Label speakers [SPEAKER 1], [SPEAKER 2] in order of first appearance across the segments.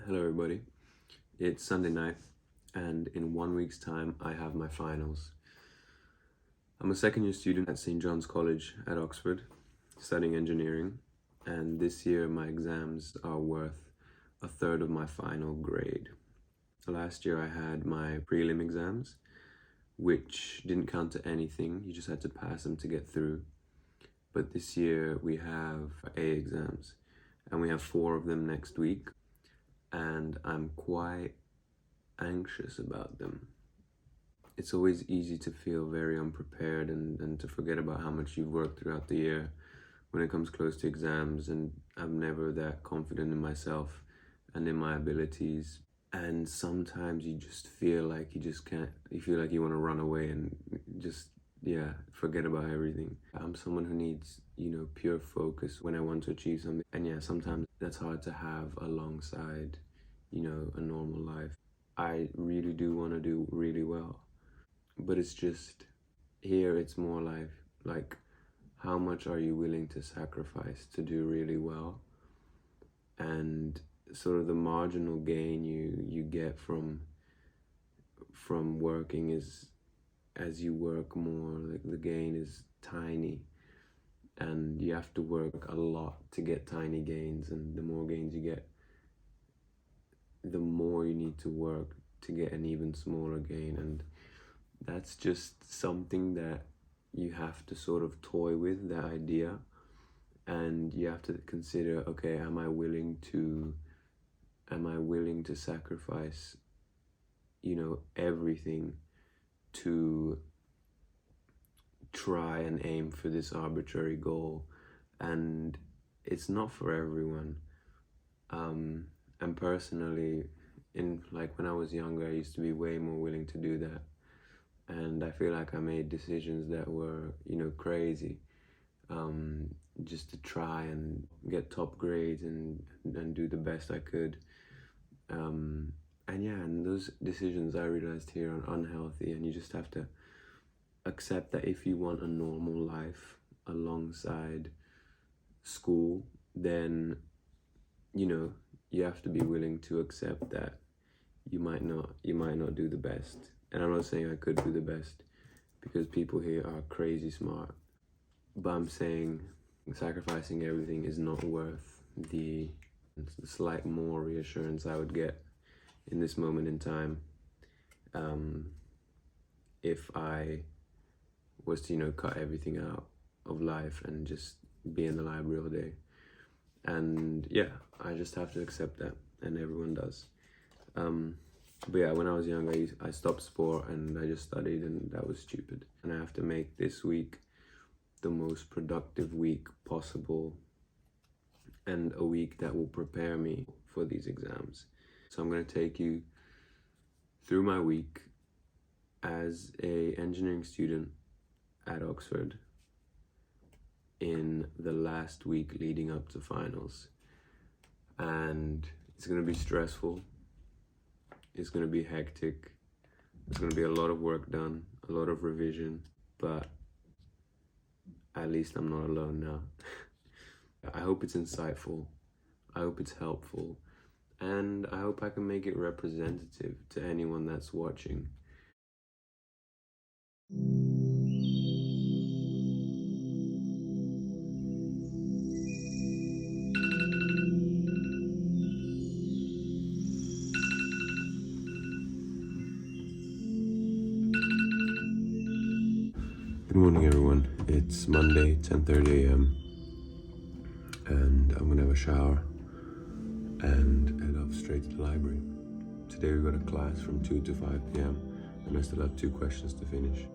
[SPEAKER 1] Hello everybody. It's Sunday night and in 1 week's time I have my finals. I'm a second year student at St. John's College at Oxford studying engineering, and this year my exams are worth a third of my final grade. Last year I had my prelim exams, which didn't count to anything, you just had to pass them to get through. But this year we have A exams and we have 4 of them next week. And I'm quite anxious about them. It's always easy to feel very unprepared and to forget about how much you've worked throughout the year when it comes close to exams, and I'm never that confident in myself and in my abilities. And sometimes you just feel like you feel like you want to run away and just, forget about everything. I'm someone who needs, pure focus when I want to achieve something. And sometimes that's hard to have alongside, a normal life. I really do want to do really well, but it's just, here it's more like how much are you willing to sacrifice to do really well? And sort of the marginal gain you get from working is, as you work more, like the gain is tiny, and you have to work a lot to get tiny gains, and the more gains you get, the more you need to work to get an even smaller gain. And that's just something that you have to sort of toy with, that idea, and you have to consider, okay, am I willing to sacrifice, everything to try and aim for this arbitrary goal? And it's not for everyone. And personally, when I was younger, I used to be way more willing to do that. And I feel like I made decisions that were, crazy, just to try and get top grades and do the best I could. And those decisions I realized here are unhealthy, and you just have to accept that if you want a normal life alongside school, then, you have to be willing to accept that you might not do the best. And I'm not saying I could do the best, because people here are crazy smart, but I'm saying sacrificing everything is not worth the slight more reassurance I would get in this moment in time if I was to, cut everything out of life and just be in the library all day. And I just have to accept that, and everyone does. But when I was young, I stopped sport and I just studied, and that was stupid. And I have to make this week the most productive week possible, and a week that will prepare me for these exams. So I'm going to take you through my week as an engineering student at Oxford in the last week leading up to finals. And it's going to be stressful. It's going to be hectic. There's going to be a lot of work done, a lot of revision, but at least I'm not alone now. I hope it's insightful. I hope it's helpful. And I hope I can make it representative to anyone that's watching. Good morning, everyone. It's Monday, 10:30 a.m. and I'm gonna have a shower and head off straight to the library. Today we've got a class from 2 to 5 p.m. and I still have 2 questions to finish.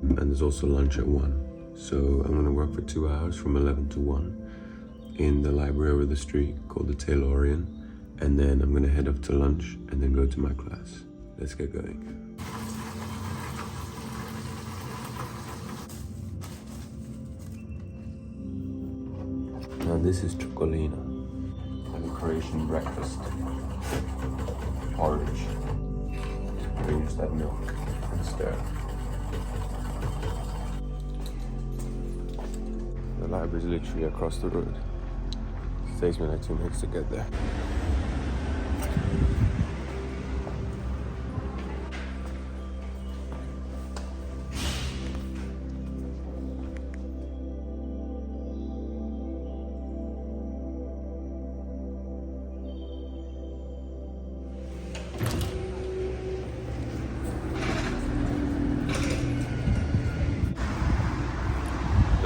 [SPEAKER 1] And there's also lunch at 1. So I'm gonna work for 2 hours from 11 to 1 in the library over the street called the Taylorian. And then I'm gonna head off to lunch and then go to my class. Let's get going. Now this is Chocolina, like a Croatian breakfast. Porridge. We just add milk and stir. The library is literally across the road. It takes me like 2 minutes to get there.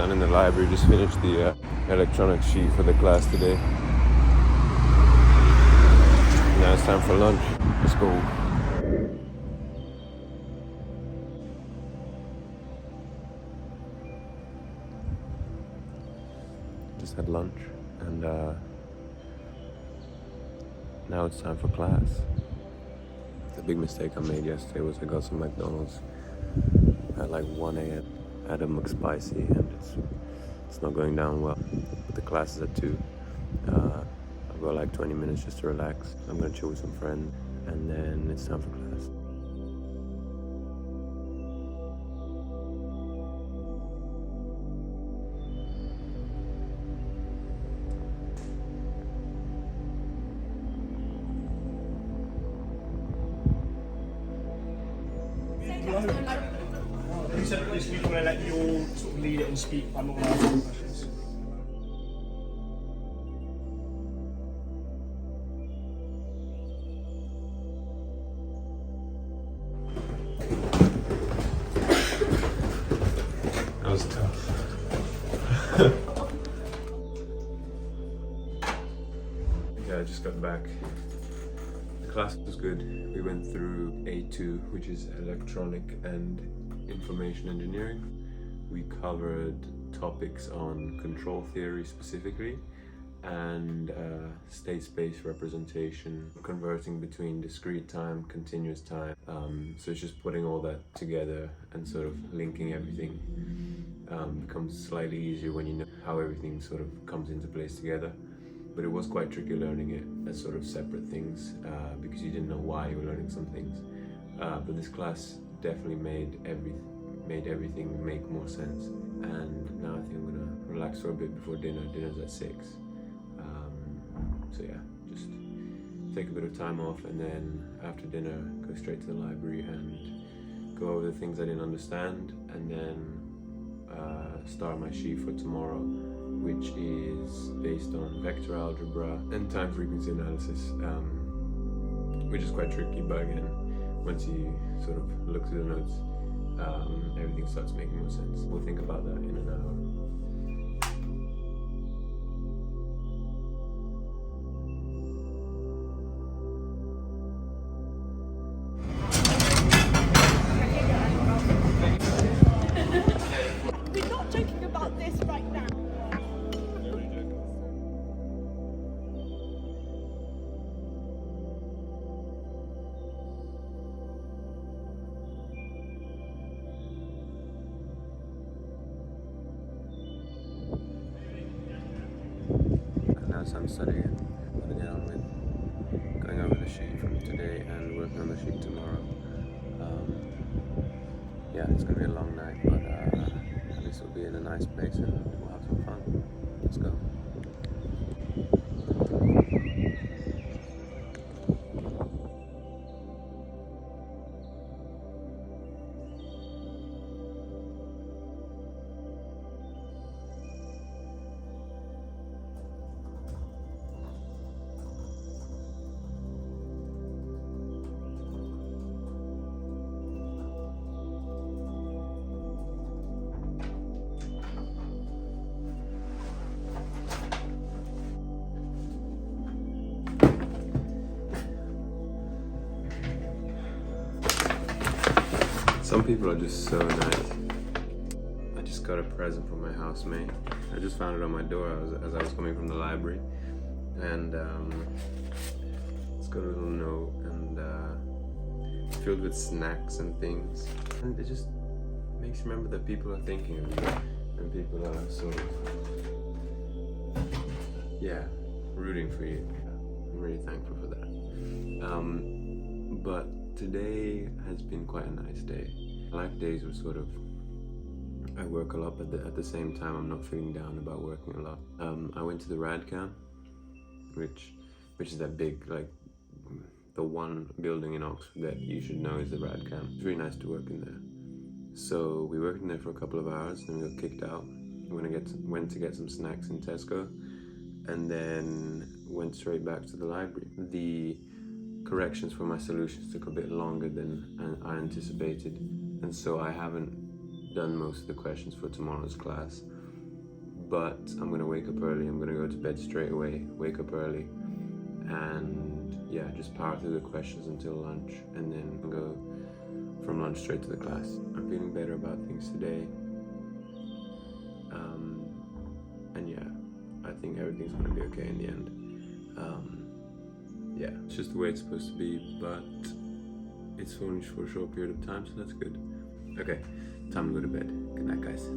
[SPEAKER 1] done in the library. Just finished the electronics sheet for the class today. Now it's time for lunch. Let's go. Just had lunch and now it's time for class. The big mistake I made yesterday was I got some McDonald's at like 1 a.m. Had a McSpicy and it's not going down well. But the class is at 2. I've got like 20 minutes just to relax. I'm gonna chill with some friends and then it's time for class.
[SPEAKER 2] You said at this week we're going to let you all sort of lead it and speak. I'm not going to ask any questions.
[SPEAKER 1] That was tough. Yeah, I just got back. The class was good. We went through A2, which is Electronic and Information Engineering. We covered topics on control theory specifically and state space representation, converting between discrete time, continuous time. So it's just putting all that together and sort of linking everything becomes slightly easier when you know how everything sort of comes into place together. But it was quite tricky learning it as sort of separate things because you didn't know why you were learning some things. But this class definitely made everything make more sense. And now I think I'm gonna relax for a bit before dinner. Dinner's at 6. So yeah, just take a bit of time off and then after dinner go straight to the library and go over the things I didn't understand and then start my sheet for tomorrow, which is based on vector algebra and time frequency analysis, which is quite tricky, but again, once you sort of look through the notes, everything starts making more sense. We'll think about that in an hour.
[SPEAKER 3] We're not joking about this right now.
[SPEAKER 1] And now it's time to study again. I'm gonna get on with going over the sheet from today and working on the sheet tomorrow. Yeah, it's gonna be a long night, but at least we'll be in a nice place and we'll have some fun. Let's go. Some people are just so nice. I just got a present from my housemate. I just found it on my door as I was coming from the library. And it's got a little note and filled with snacks and things. And it just makes you remember that people are thinking of you and people are sort of, yeah, rooting for you. I'm really thankful for that. But today has been quite a nice day. I like days where sort of I work a lot, but at the same time I'm not feeling down about working a lot. I went to the Radcam, which is that big, like the one building in Oxford that you should know is the Radcam. It's really nice to work in there. So we worked in there for a couple of hours and we got kicked out. We went to get some snacks in Tesco and then went straight back to the library. The corrections for my solutions took a bit longer than I anticipated, and so I haven't done most of the questions for tomorrow's class. but I'm gonna wake up early. I'm gonna go to bed straight away, wake up early, and yeah, just power through the questions until lunch, and then go from lunch straight to the class. I'm feeling better about things today, and yeah, I think everything's gonna be okay in the end. Yeah, it's just the way it's supposed to be, but it's only for a short period of time, so that's good. Okay, time to go to bed. Good night, guys.